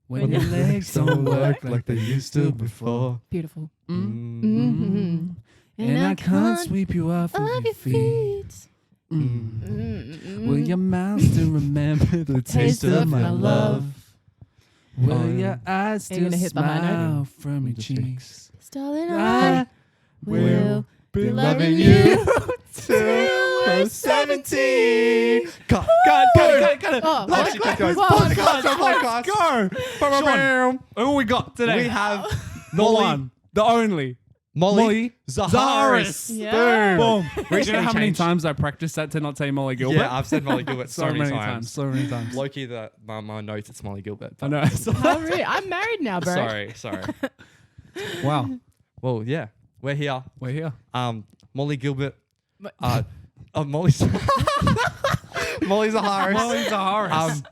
when your legs don't work like they used to before. Beautiful. Mm-hmm. And I can't sweep you off of your feet. Will your mouth still remember the taste of my love? Will your eyes still smile from your cheeks? Darling, I will be loving you till we're 17. Cut. Oh, Let's keep going. Podcast. Go. Sean, Who we got today? we have the one, the only, Mollie Zaharis. Yeah. Boom. Do you know Recently how many changed. times I practiced that to not say Mollie Gilbert? Yeah, I've said Mollie Gilbert so many times. So many times. Loki, my notes, it's Mollie Gilbert. I know. Oh, really? I'm married now, bro. Sorry. Wow. Well, yeah, we're here. We're here. Mollie Gilbert. But- Mollie Zaharis. Mollie Zaharis.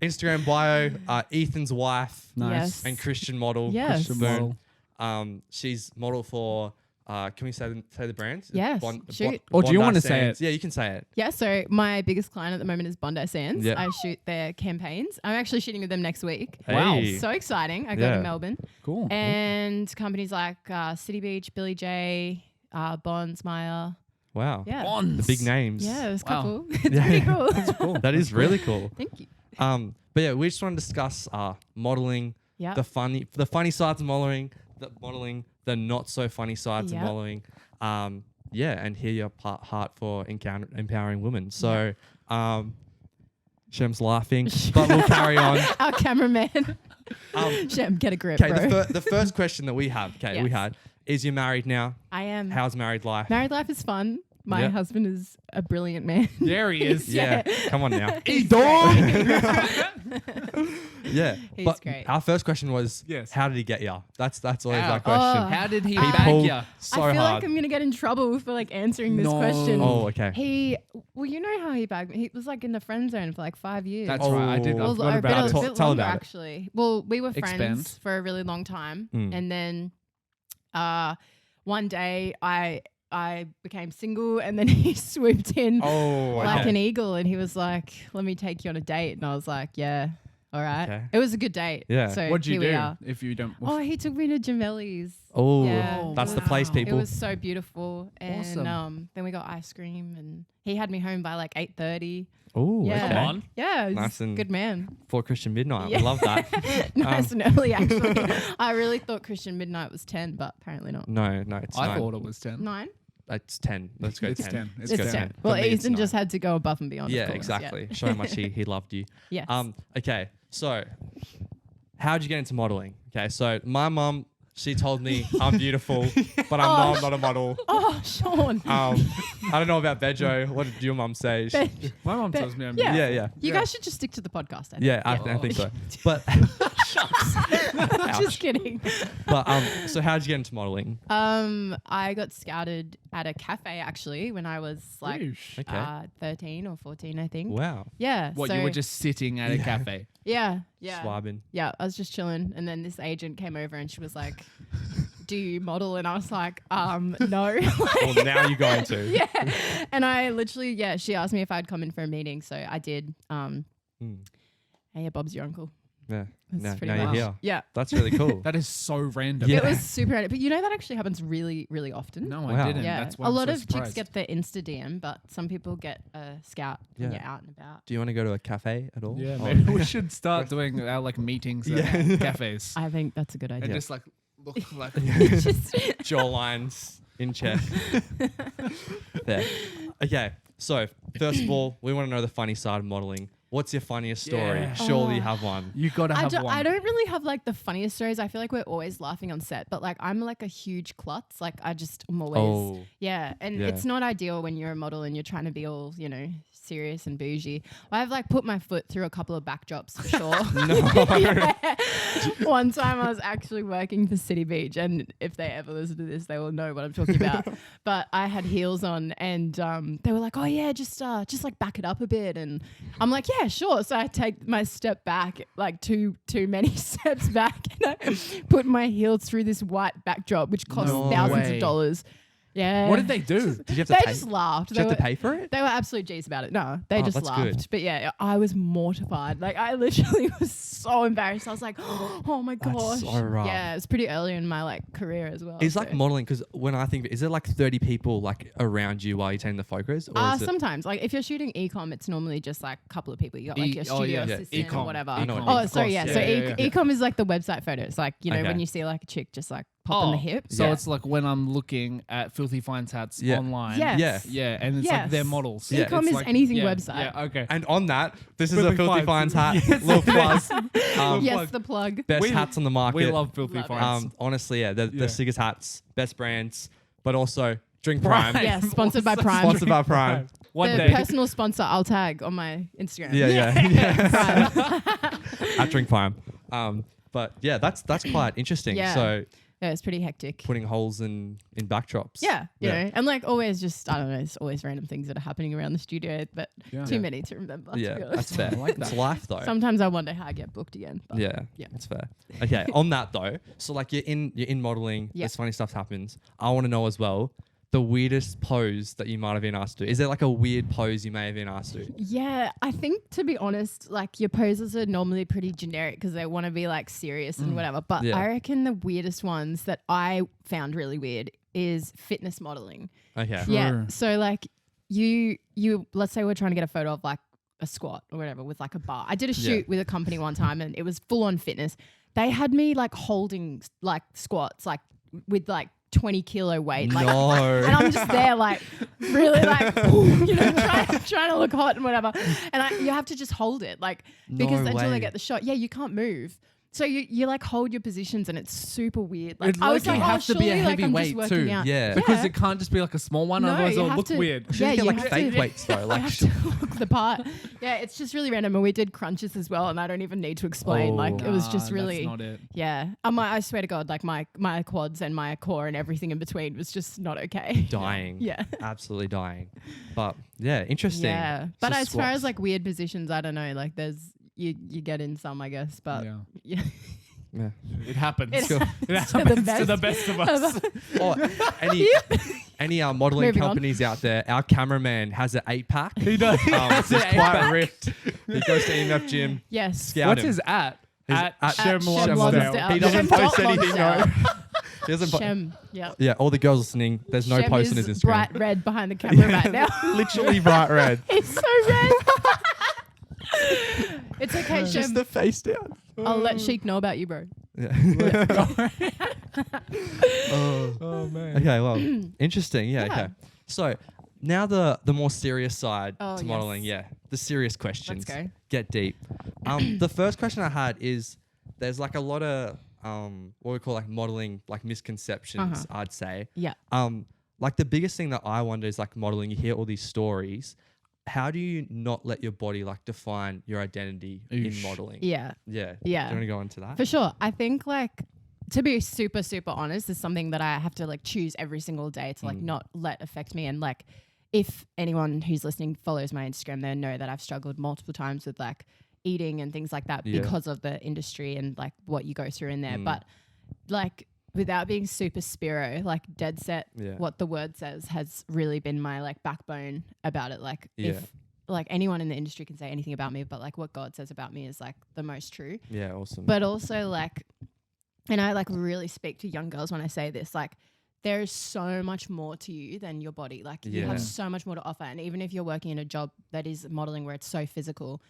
Instagram bio, Ethan's wife Nice. Yes. and Christian model. Yes. Christian Boom. model. She's model for. Can we say the brand? Yes, shoot. Or do you Bondi want to say Sands. it? Yeah, you can say it. Yeah, so my biggest client at the moment is Bondi Sands. Yep. I shoot their campaigns. I'm actually shooting with them next week. Wow. Hey. So exciting. I go Yeah. to Melbourne. Cool. And companies like City Beach, Billy J, Bonds, Maya. Wow. Yeah. Bonds. The big names. Yeah, there's a Wow. couple. It's pretty cool. Cool. That is really cool. Thank you. But yeah, we just want to discuss modeling, Yeah. the funny sides of modeling, the not so funny sides Yep. of modeling. Yeah, and hear your heart for empowering women. So, Shem's laughing, but we'll carry on. Our cameraman. Shem, get a grip, Okay, bro. the first question that we have, Yes. is you married now? I am. How's married life? Married life is fun. My Yeah. husband is a brilliant man. There he is. Yeah, come on now. Hey, dog. Yeah, He's but great. our first question was, Yes. how did he get you? That's always How? our question. Oh. How did he He bag pulled ya? so I feel hard. like I'm gonna get in trouble for like answering this No. question. Oh, okay. Well, you know how he bagged me. He was like in the friend zone for like 5 years. That's right. I did. I Oh. Well, forgot a about bit, it. a bit Tell longer about it. actually. Well, we were friends Expand. for a really long time, Mm. and then one day I became single, and then he swooped in Oh, like okay. an eagle, and he was like, "Let me take you on a date," and I was like, "Yeah, all right." Okay. It was a good date. Yeah. So What'd you here we do are. if you don't? Oh, he took me to Gemelli's. Oh, Yeah. that's the Wow. place, It people. was so beautiful, and Awesome. then we got ice cream, and he had me home by like 8:30. Oh, Yeah. okay. Come on. Yeah, he's Nice and good man. For Christian Midnight. Yeah. We love that. Nice and early, actually. I really thought Christian Midnight was 10, but apparently not. No, it's I 9. thought it was 10. 9? It's 10. Let's go It's 10. 10. It's go 10. 10. Well, For me, it's Ethan just 9. had to go above and beyond. Yeah, of course. exactly. Show how much he loved you. Yes. Okay, so how'd you get into modeling? Okay, so my mum, she told me I'm beautiful, but I'm not a model. Oh, Sean. I don't know about Bejo. What did your mum say? My mom tells me I'm Yeah. Yeah. You guys should just stick to the podcast. I think. Yeah, I think so. But Just kidding. so how'd you get into modeling? I got scouted at a cafe actually when I was like Yeesh. Okay. 13 or 14, I think. Wow. Yeah. What, so you were just sitting at a Yeah. cafe? yeah. Swabbing. Yeah, I was just chilling, and then this agent came over, and she was like, "Do you model?" And I was like, "No." Well, now you're going to. Yeah, and I literally, she asked me if I'd come in for a meeting, so I did. Mm. Hey, yeah, Bob's your uncle. Yeah. That's Now pretty you're much. here. Yeah, That's really cool. That is so random. Yeah. it was super random, but you know that actually happens really, really often. No, Wow. I didn't. Yeah, That's why a I'm lot so of chicks surprised. get the Insta DM, but some people get a scout when Yeah. you're out and about. Do you want to go to a cafe at all? Yeah, Oh, maybe we should start doing our like meetings at cafes. I think that's a good And idea. just like look like Just jaw lines in check. There. Okay, so first of all, we want to know the funny side of modeling. What's your funniest story? Yeah. Surely you Oh. have one. you gotta have one. I don't really have like the funniest stories. I feel like we're always laughing on set, but like I'm like a huge klutz. Like I'm always, Oh, yeah. And Yeah. it's not ideal when you're a model and you're trying to be all, serious and bougie. I've like put my foot through a couple of backdrops for sure. no. Yeah. One time I was actually working for City Beach, and if they ever listen to this, they will know what I'm talking about. But I had heels on, and they were like, "Oh yeah, just like back it up a bit." And I'm like, "Yeah, sure." So I take my step back, like too many steps back, and I put my heels through this white backdrop, which costs No thousands way. of dollars. Yeah. What did they do? Did you have to They pay? just laughed. Did you have to pay for it? They were absolute G's about it. No, they just that's laughed. good. But yeah, I was mortified. Like I literally was so embarrassed. I was like, oh my gosh. so rough. Yeah, it's pretty early in my like career as well. It's like modeling because when I think, is it like 30 people like around you while you're taking the photos? Or is it sometimes like if you're shooting e-com, it's normally just like a couple of people. You got like your studio assistant E-com. or whatever. E-com. Oh, Of sorry, course, So yeah. e-com is like the website photos. Like you know Okay. when you see like a chick just like pop in the hip. So Yeah. it's like when I'm looking at Filthy Finds hats Yeah. online. Yes. Yeah. Yeah, and it's like Yes. their models. Yeah. E-com It's is like- anything yeah, website. Yeah, okay. And on that, this is Filthy a Filthy Finds. Finds hat. Little plug. Yes, the plug. Best We- hats on the market. We love Filthy Love it. Finds. Honestly, yeah, Yeah. the sickest hats, best brands, but also Drink Prime. Prime. Yeah, sponsored by Prime. Sponsored by Prime. One the day. personal sponsor I'll tag on my Instagram. Yeah. Prime. At Drink Prime. But yeah, that's quite interesting. Yeah. So Yeah, it's pretty hectic. putting holes in backdrops. Yeah, you know, and like always, just I don't know, it's always random things that are happening around the studio, but Yeah. too many to remember. to Yeah, be that's honest. fair. I like It's that. life though. Sometimes I wonder how I get booked again. But Yeah, Yeah. that's fair. Okay, on that though, so like you're in modeling, Yeah. this funny stuff happens. I want to know as well the weirdest pose that you might have been asked to do. Is there like a weird pose you may have been asked to do? Yeah, I think to be honest, like your poses are normally pretty generic because they want to be like serious and whatever. But Yeah. I reckon the weirdest ones that I found really weird is fitness modeling. Okay. Yeah. Sure. So like you let's say we're trying to get a photo of like a squat or whatever with like a bar. I did a shoot with a company one time and it was full on fitness. They had me like holding like squats like with like 20 kilo weight. Like No. and I'm just there like really like you know trying to look hot and whatever. And you have to just hold it like because No until way. they get the shot. Yeah, you can't move. So you like hold your positions and it's super weird. Like It I was likely like, has to be a surely, like, I'm just heavyweight working too. out. Yeah. Because Yeah. it can't just be like a small one, No, otherwise you it'll have look to- weird. Should Yeah, you get you like have fake to- weights though? I Like have to look the part. Yeah, it's just really random. And we did crunches as well, and I don't even need to explain. Like it was just really, That's not it. yeah. I swear to God, like my quads and my core and everything in between was just not okay. dying. Yeah. Absolutely dying. But yeah, interesting. Yeah, So but as far squats. as like weird positions, I don't know. Like there's you get in some, I guess, but Yeah. yeah. Yeah. It happens. It It happens happens to the best of us. Or any modeling Moving on. companies out there, our cameraman has an 8-pack. He does. It's just quite ripped. He goes to EMF gym. Yes. Scout What's him. his at? His At at Shem Shem Lonsdale. Lonsdale. He doesn't Shem post dot anything, no. Lonsdale. He doesn't po- Shem. Yeah. Yeah, all the girls listening, there's no Shem post on is his Instagram. bright red behind the camera right now. Literally bright red. It's so red. It's okay, Shem. Just the face down. I'll let Sheik know about you, bro. Yeah. Oh man. Okay, well, interesting. Yeah, Yeah. okay. So now the more serious side Oh, to modeling. yes. Yeah, the serious questions. go. Get deep. The first question I had is there's like a lot of what we call like modeling like misconceptions. I'd say. Yeah. Like the biggest thing that I wonder is like modeling. You hear all these stories. How do you not let your body like define your identity in Oosh. modeling? Yeah. Yeah. Yeah. Do you want to go into that? For sure. I think like to be super, super honest is something that I have to like choose every single day to like not let affect me. And like if anyone who's listening follows my Instagram, they know that I've struggled multiple times with like eating and things like that Yeah. because of the industry and like what you go through in there. But like without being super spiro, like dead set, Yeah. what the word says has really been my like backbone about it. Like Yeah. if like anyone in the industry can say anything about me, but like what God says about me is like the most true. Yeah. Awesome. But also like, and I like really speak to young girls when I say this, like there is so much more to you than your body. Like you Yeah. have so much more to offer. And even if you're working in a job that is modeling where it's so physical,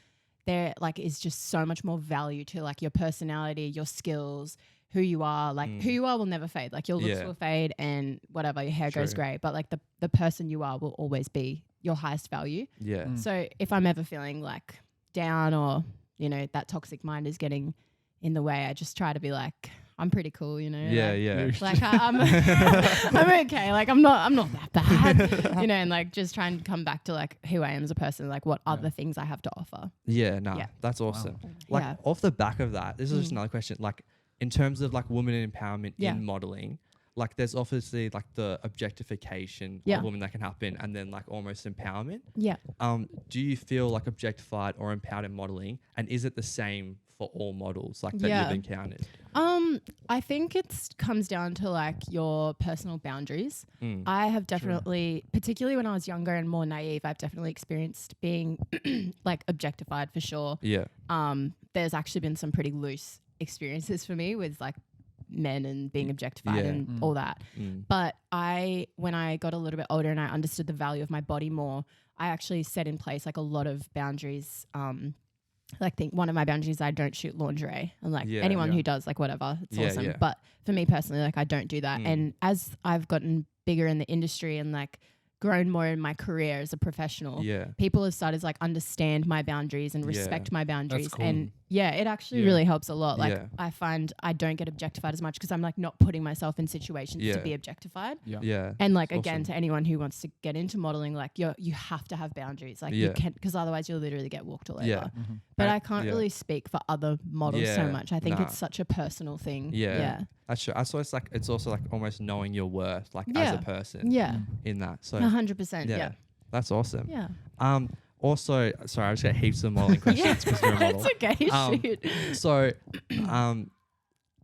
there like is just so much more value to like your personality, your skills, who you are. Like who you are will never fade. Like your looks Yeah. will fade and whatever, your hair goes True. grey. But like the person you are will always be your highest value. yeah. So if I'm ever feeling like down or, you know, that toxic mind is getting in the way, I just try to be like, I'm pretty cool, you know. Yeah. like, Yeah. Like I'm I'm okay. Like I'm not that bad. You know, and like just try and come back to like who I am as a person, like what other things I have to offer. Yeah, nah, Yeah. that's awesome. Like Yeah. off the back of that, this is just another question. Like in terms of like women empowerment Yeah. in modeling, like there's obviously like the objectification Yeah. of women that can happen and then like almost empowerment. Yeah. Do you feel like objectified or empowered in modeling? And is it the same for all models like that you've encountered? I think it comes down to like your personal boundaries. I have definitely, particularly when I was younger and more naive, I've definitely experienced being like objectified for sure. Yeah. There's actually been some pretty loose experiences for me with like men and being objectified and all that. But when I got a little bit older and I understood the value of my body more, I actually set in place like a lot of boundaries. One of my boundaries, I don't shoot lingerie, and like anyone who does, like whatever, it's awesome. Yeah. But for me personally, like I don't do that. And as I've gotten bigger in the industry and like grown more in my career as a professional, people have started to like understand my boundaries and respect my boundaries. That's cool. And it actually really helps a lot. Like I find I don't get objectified as much because I'm like not putting myself in situations to be objectified. And like again, to anyone who wants to get into modeling, like you have to have boundaries. Like you can't, because otherwise you'll literally get walked all over. But I can't really speak for other models so much. I think it's such a personal thing. That's true. So it's also like almost knowing your worth, like as a person. In that. So 100%. Yeah. That's awesome. Yeah. Also, sorry, I just got heaps of modeling questions because you're a model. It's okay. Shoot. So,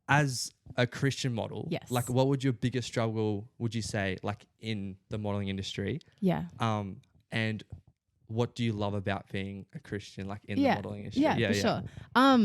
as a Christian model, Yes. like what would your biggest struggle, would you say, like in the modeling industry? Yeah. And what do you love about being a Christian, like in the modeling industry? Yeah, for sure.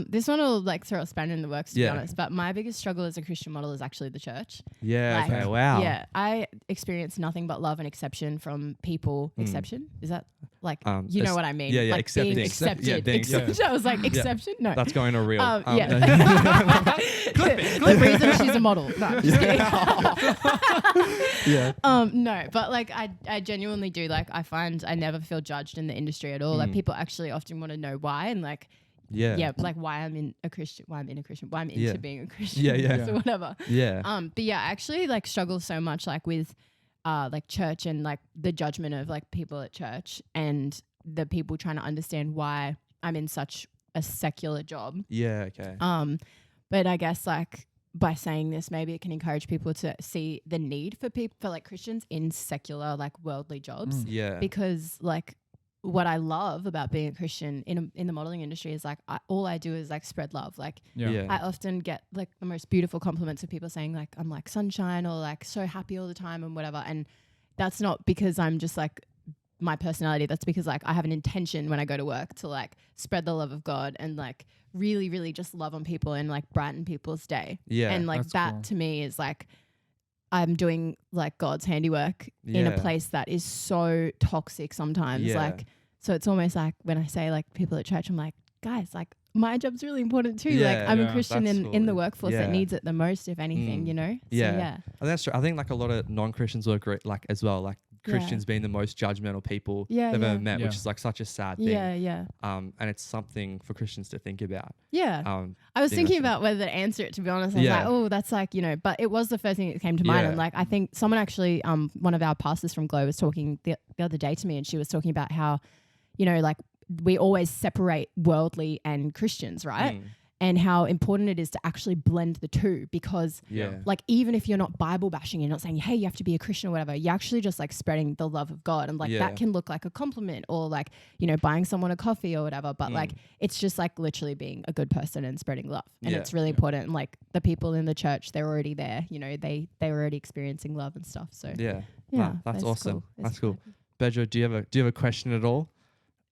This one will like throw a spanner in the works, to be honest. But my biggest struggle as a Christian model is actually the church. Yeah. Like, okay. Wow. Yeah, I experienced nothing but love and exception from people. Exception? Is that like you know what I mean? Yeah, yeah. Like Accepting. being accepted. Yeah, being accepted. I was like exception. No, that's going to real. Yeah. The reason she's a model. No, just kidding. No, but like I genuinely do. Like I find I never feel judged in the industry at all. Like people actually often want to know why and like like why I'm into being a Christian. So whatever. But yeah, I actually like struggle so much like with like church and like the judgment of like people at church and the people trying to understand why I'm in such a secular job. Yeah. Okay. But I guess like by saying this, maybe it can encourage people to see the need for like Christians in secular, like worldly jobs. Because like what I love about being a Christian in the modeling industry is like all I do is like spread love. Like I often get like the most beautiful compliments of people saying like I'm like sunshine or like so happy all the time and whatever. And that's not because I'm just like my personality. That's because like I have an intention when I go to work to like spread the love of God and like really, really just love on people and like brighten people's day. And like that cool. To me is like I'm doing like God's handiwork in a place that is so toxic sometimes. Like, so it's almost like when I say like people at church, I'm like, guys, like my job's really important too. Like I'm a Christian in the workforce that needs it the most, if anything, you know? So, and that's true. I think like a lot of non-Christians will agree, like as well, like Christians being the most judgmental people they've ever met, which is like such a sad thing. And it's something for Christians to think about. I was thinking about whether to answer it, to be honest. I was like, oh, that's like, you know, but it was the first thing that came to mind. And like, I think someone actually, one of our pastors from Glow was talking the other day to me, and she was talking about how, you know, like we always separate worldly and Christians, right? And how important it is to actually blend the two, because like even if you're not Bible bashing, you're not saying, hey, you have to be a Christian or whatever, you're actually just like spreading the love of God. And like that can look like a compliment or like, you know, buying someone a coffee or whatever. But like it's just like literally being a good person and spreading love. And it's really important. And like the people in the church, they're already there, you know, they were already experiencing love and stuff. So that's awesome. Cool. That's cool. Bedro, do you have a question at all?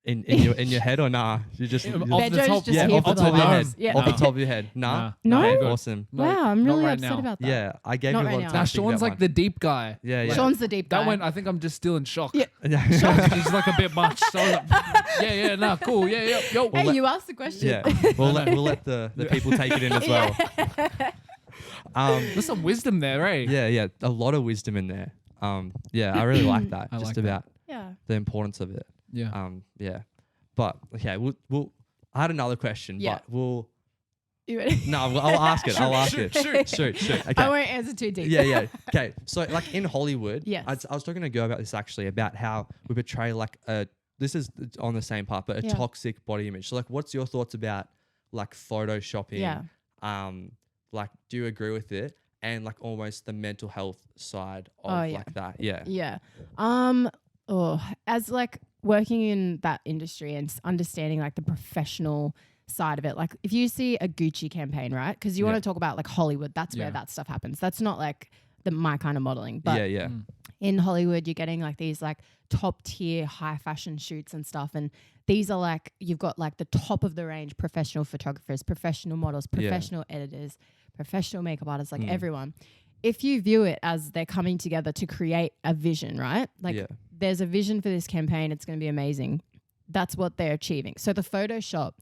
In your head or nah? You just off the top of your head. Off the top of your head. Nah. No. Okay, awesome. Wow, I'm really right upset now. about that. Yeah, I gave you a lot of time. Now Sean's like the deep guy. Yeah. Sean's the deep guy. That went. I think I'm just still in shock. Yeah. He's like a bit much. So like, nah, cool. Yo. Hey, you asked the question. Yeah. We'll let the people take it in as well. There's some wisdom there, eh? Yeah. A lot of wisdom in there. I really like that. About the importance of it. Yeah. But okay, we'll. I had another question, but we'll. You ready? No, I'll ask it. I'll ask it. Shoot. Okay. I won't answer too deep. Yeah. Okay, so like in Hollywood, yes. I was talking to a girl about this actually, about how we portray like this is on the same part, but a toxic body image. So like, what's your thoughts about like photoshopping? Like, do you agree with it? And like almost the mental health side of like that. Yeah. As like working in that industry and understanding like the professional side of it. Like if you see a Gucci campaign, right? Because you want to talk about like Hollywood, that's where that stuff happens. That's not like my kind of modeling. But in Hollywood, you're getting like these like top tier high fashion shoots and stuff. And these are like, you've got like the top of the range professional photographers, professional models, professional editors, professional makeup artists, like everyone. If you view it as they're coming together to create a vision, right? Like there's a vision for this campaign. It's going to be amazing. That's what they're achieving. So the Photoshop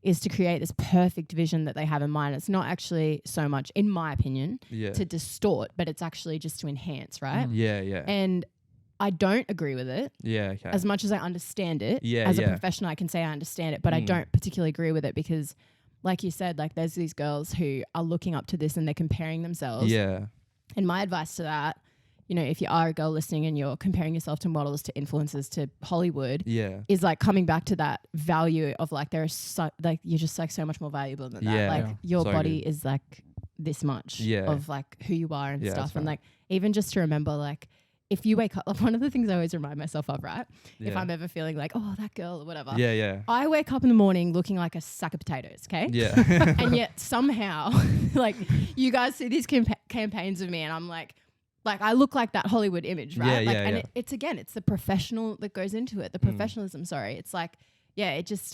is to create this perfect vision that they have in mind. It's not actually so much, in my opinion, to distort, but it's actually just to enhance, right? And I don't agree with it. As much as I understand it, as a professional, I can say I understand it, but I don't particularly agree with it because, like you said, like there's these girls who are looking up to this and they're comparing themselves. And my advice to that, you know, if you are a girl listening and you're comparing yourself to models, to influencers, to Hollywood, is like coming back to that value of like like you're just like so much more valuable than that. Like your body is like this much of like who you are and stuff. And like even just to remember, like if you wake up, like one of the things I always remind myself of, right? If I'm ever feeling like, oh, that girl or whatever. I wake up in the morning looking like a sack of potatoes, okay? And yet somehow, like you guys see these campaigns of me and I'm like I look like that Hollywood image, right? And it's the professional that goes into it, the professionalism, sorry. It's like, it just,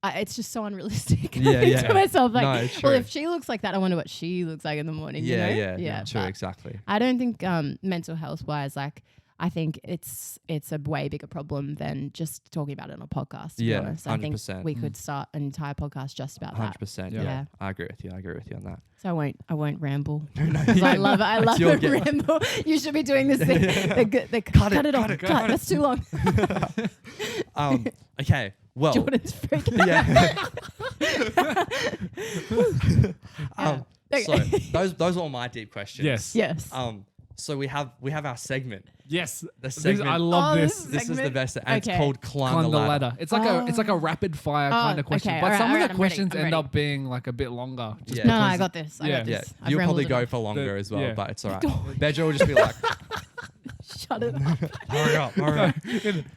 it's just so unrealistic. I think to myself, like, well, if she looks like that, I wonder what she looks like in the morning. You know? True, exactly. I don't think mental health wise, like, I think it's a way bigger problem than just talking about it on a podcast. To be honest. 100%. I think we could start an entire podcast just about 100%. Yeah. I agree with you on that. So I won't ramble. I love it. I love the ramble. You should be doing this thing. Cut it off. That's too long. Okay. Well, Jordan's freaking out. So those are all my deep questions. Yes. So we have our segment. Yes, the segment. I love this. This is the best, and it's called Climb the Ladder. It's like a rapid fire kind of question, but some of the questions end up being like a bit longer. No, I got this. I got this. You'll probably go for longer as well, but it's all right. Bedjo will just be like, shut it up. Hurry up.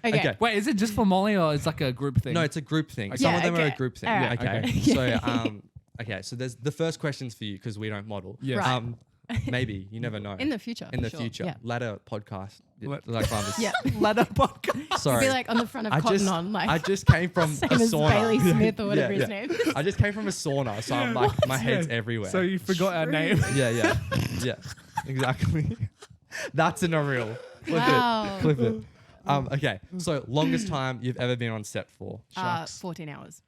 Okay. Wait, is it just for Mollie or it's like a group thing? No, it's a group thing. Some of them are a group thing. Right. So so there's the first question's for you because we don't model. Right. Maybe you never know. In the future. Ladder podcast. Like Ladder podcast. Sorry. It'd be like on the front of Cotton On. Like I just came from a same as sauna. Bailey Smith or whatever his name is. I just came from a sauna, so I'm like my head's everywhere. So you forgot our name. Yeah. Exactly. That's in a reel. Flip it. Okay. So longest time you've ever been on set for? 14 hours.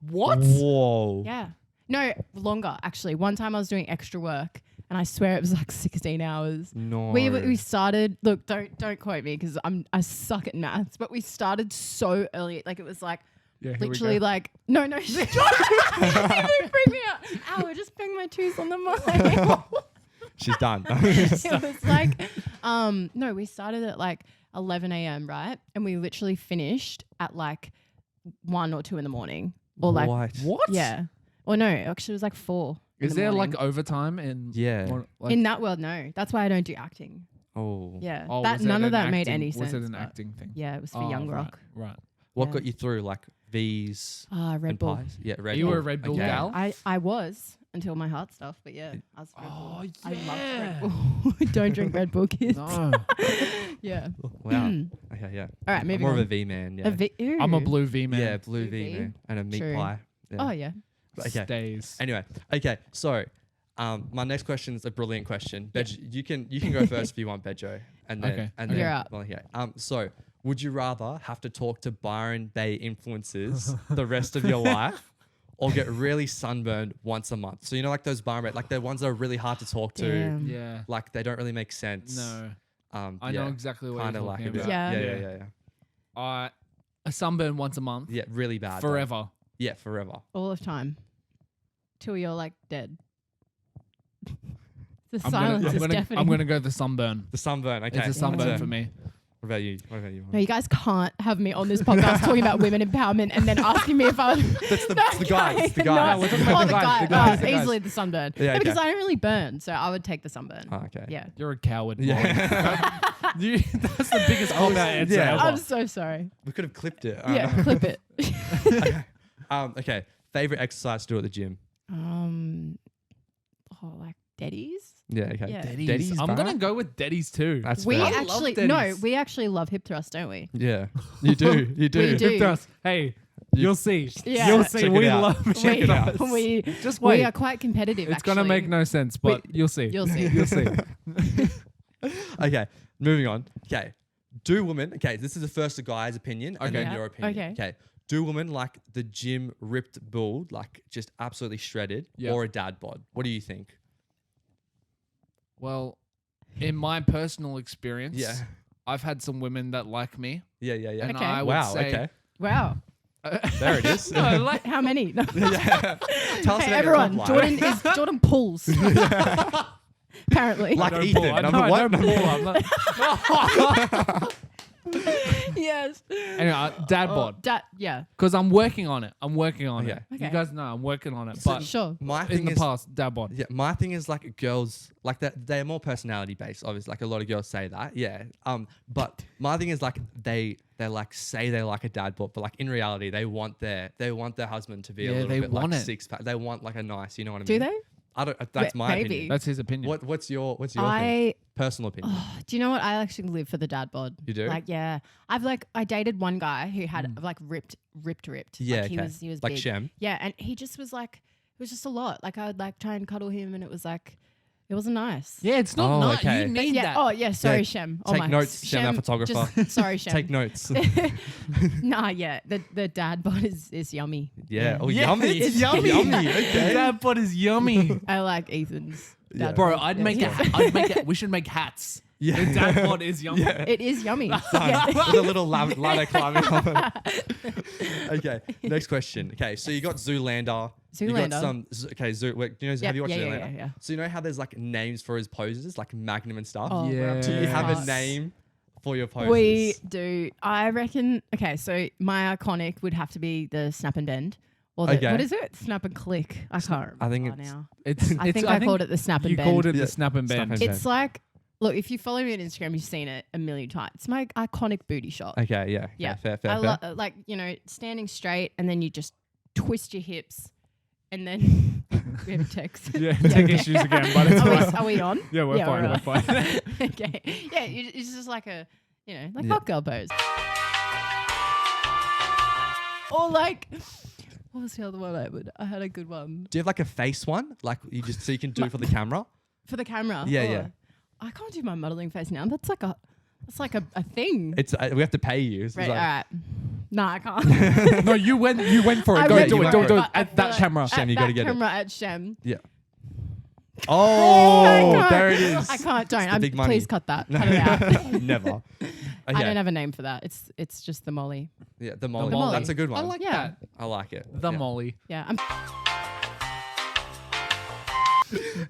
What? Whoa. Yeah. No, longer actually. One time I was doing extra work and I swear it was like 16 hours. No. We started, look, don't quote me because I suck at maths, but we started so early. Like it was like literally like, no, stop. You freak me out. Ow, I just banged my tooth on the mic. She's done. It was like, no, we started at like 11 a.m., right? And we literally finished at like 1 or 2 in the morning. Or like, what? Yeah. Or no, actually it was like 4. Is there like overtime in? Yeah. In that world, no. That's why I don't do acting. Oh. Yeah. None of that made any sense. Was it an acting thing? Yeah, it was for Young Rock. Right. What got you through like V's Red Bull. Pies? Yeah, Red Bull. You were a Red Bull gal? I was until my heart stuff, but yeah, I was Red Bull. I loved Red Bull. Don't drink Red Bull, kids. No. Yeah. Wow. Okay, yeah. All right, maybe more of a V man. Yeah. I'm a blue V man. Yeah, blue V man and a meat pie. Yeah. Oh yeah. Okay. Stays. Anyway, okay. So, my next question is a brilliant question. You can go first if you want, Bedjo, and then You're up. Well, yeah. So, would you rather have to talk to Byron Bay influencers the rest of your life, or get really sunburned once a month? So you know, like those Byron Bay, like the ones that are really hard to talk to. Damn. Yeah. Like they don't really make sense. No. I know exactly what you're talking about. Yeah. A sunburn once a month. Yeah, really bad. Forever. Yeah, forever. All of time. Till you're like dead. The silence is deafening. I'm gonna go the sunburn. The sunburn. Okay. It's a sunburn for me. What about you? No, you guys can't have me on this podcast talking about women empowerment and then asking me if I was... That's the guy. It's the guy. No, we're talking about the guy. Easily the sunburn. Yeah, because I don't really burn, so I would take the sunburn. Oh, okay. Yeah. You're a coward. Yeah. That's the biggest cop-out answer ever. I'm so sorry. We could have clipped it. Yeah, clip it. Okay. Favorite exercise to do at the gym? Like Daddies. Yeah, okay. Yeah. Daddies. I'm going to go with Daddies too. That's We fair. we actually love hip thrust, don't we? Yeah, you do. You do. We do. Hip thrust. Hey, you'll see. Yeah. You'll see. Check it We out. love Check hip it out. thrusts. We Just wait. we are quite competitive. It's going to actually. make no sense, but you'll see. You'll see. You'll see. Okay, moving on. Okay, do women? Okay, this is the first a guy's opinion and then Okay. your opinion. Okay. Okay, do women like the gym ripped bull, like just absolutely shredded, Yeah. or a dad bod? What do you think? Well, in my personal experience, Yeah. I've had some women that like me. Yeah, yeah, yeah. And Okay. I would Wow. say, Okay. Wow. There it is. No, like, How many? No. Yeah. Tell us Hey, about your everyone, top line. Jordan pulls. Apparently. Like I don't Ethan, pull. I number know, I one. don't pull. I'm not- Yes. Anyway, dad bod. Yeah. Because I'm working on it. I'm working on it. Okay. You guys know I'm working on it. So- But Sure. My in thing the is, past, dad bod. yeah, my thing is like girls like that. They're more personality based. Obviously, like a lot of girls say that. Yeah. But my thing is like they like say they like a dad bod, but like in reality they want their husband to be a Yeah, little they bit want like it. six pack. They want like a nice. You know what I Do mean? they? I don't. That's my Maybe. opinion. That's his opinion. What's your thing? Personal opinion? Do you know what? I actually live for the dad bod. You do? Like, yeah. I dated one guy who had like ripped. Yeah, Like, he okay. was Like big. Shem. Yeah, and he just was like, it was just a lot. Like I would like try and cuddle him, and it was like, it wasn't nice. Yeah, it's not Oh, nice. okay. You need Yeah. that. Oh yeah. Sorry, Yeah, Shem. take my notes, Shem, our photographer. Sorry, Shem. Take notes. Nah, yeah. The dad bod is yummy. Yeah. Oh, Yeah, yummy. it's yummy. Yummy. Okay. Dad bod is yummy. I like Ethan's. Yeah. Dad Bro, bod. I'd Yeah. make it. I'd make it. We should make hats. Yeah. The dad bod is yummy. Yeah. It is yummy. Done. Yeah. With a little ladder climbing on. Okay, next question. Okay, so you got Zoolander. You got Zoolander. some. Okay, Zoo. Wait, do you know? Yeah, Have you watched yeah, Zoolander? yeah. So you know how there's like names for his poses, like Magnum and stuff. Oh, Yeah. we're Do you have a obsessed. name for your poses? We do. I reckon. Okay, so my iconic would have to be the snap and bend, or the, Okay. what is it? Snap and click. I can't remember I think it's- now. It's. I think I called it the snap and You bend. called it Yeah. the snap and Snap bend. and It's like, look, if you follow me on Instagram, you've seen it a million times. It's my iconic booty shot. Okay, yeah. Yeah. Fair. I like, standing straight and then you just twist your hips and then we have a text. Yeah, tech issues again, but it's fine. Are we on? Yeah, we're fine. we're We're fine. Okay. Yeah, it's just like a, like Yeah. hot girl pose. Or like, what was the other one I had a good one. Do you have like a face one, like you just so you can do for the camera? For the camera. Yeah, Oh, yeah. I can't do my modeling face now. That's like a thing. It's we have to pay you. So Right, it's all like- right. No, I can't. No, you went for it. I Go went do for it. it. Do it. But At I that feel camera. Shem, at you gotta that get it. camera at Shem. Yeah. I Oh, can't. there it is. I can't. Don't. the big money. Please cut that. Cut it out. Never. Okay. I don't have a name for that. It's just the Mollie. Yeah, the Mollie. Mollie. That's a good one. I like Yeah. that. I like it. The Yeah. Mollie. Yeah. I'm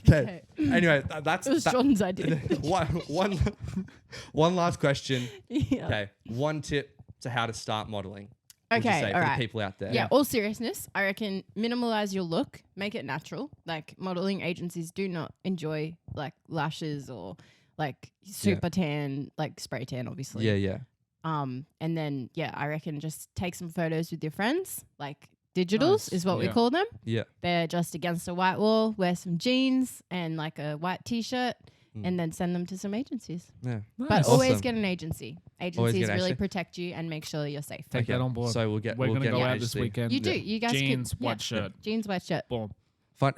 Okay. Anyway, that's It was that- Jordan's idea. one last question. Yeah. Okay, one tip to how to start modeling. Would you Okay, say, all for right. the people out there. Yeah, all seriousness, I reckon minimalize your look, make it natural. Like modeling agencies do not enjoy like lashes or like super tan, like spray tan, obviously. Yeah, yeah. And then I reckon just take some photos with your friends, like digitals Nice. is what we Yeah. call them. Yeah. They're just against a white wall, wear some jeans and like a white t-shirt and then send them to some agencies. Yeah. But Nice. always Awesome. get an agency. Always Agencies get an really agency. protect you and make sure you're safe. Take that on board. So We're we'll gonna get go an out this agency. weekend. You do. You guys Jeans, could, white shirt. Jeans, white shirt. Boom.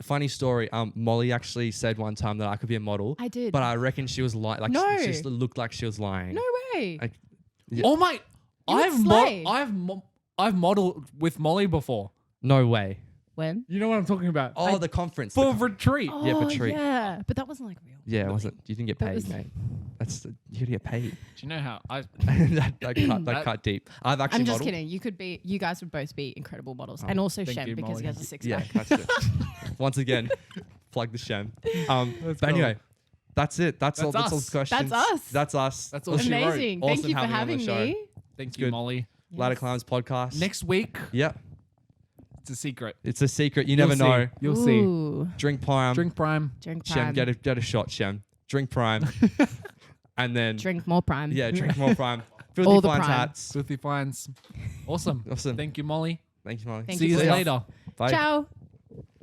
Funny story. Mollie actually said one time that I could be a model. I did. But I reckon she was lying. Like No. she just looked like she was lying. No way. Like, yeah. Oh my! You would slay. I've modeled with Mollie before. No way. When? You know what I'm talking about? Oh, the conference. For retreat. Yeah, for Oh, treat. yeah. But that wasn't like real. Yeah, it wasn't. You didn't get That paid, was- mate. You gotta get paid. Do you know how I? that cut deep. I've actually I'm just modeled. kidding. You guys would both be incredible models. And also thank Shem you, because Mollie. he has a six Yeah, pack. that's it. Once again, plug the Shem. But go. anyway, that's it. That's all. That's That's all us. the questions. That's us. That's us. That's all she wrote. Amazing. Thank Awesome you for having you on the having show. me. Thank you, good. Mollie. Ladder Yes. Climbs podcast. Next week, Yep. it's a secret. It's a secret. You You'll never see. know. You'll see. Ooh. Drink Prime. Drink Prime. Drink Shem, prime. get a shot, Shem. Drink Prime. And then Drink more prime. yeah, drink more Prime. All Filthy the Fines Prime. hats. Filthy Finds. Awesome. Awesome. Thank you, Mollie. Thank you, Mollie. Thank See you you boys. later. Bye. Ciao.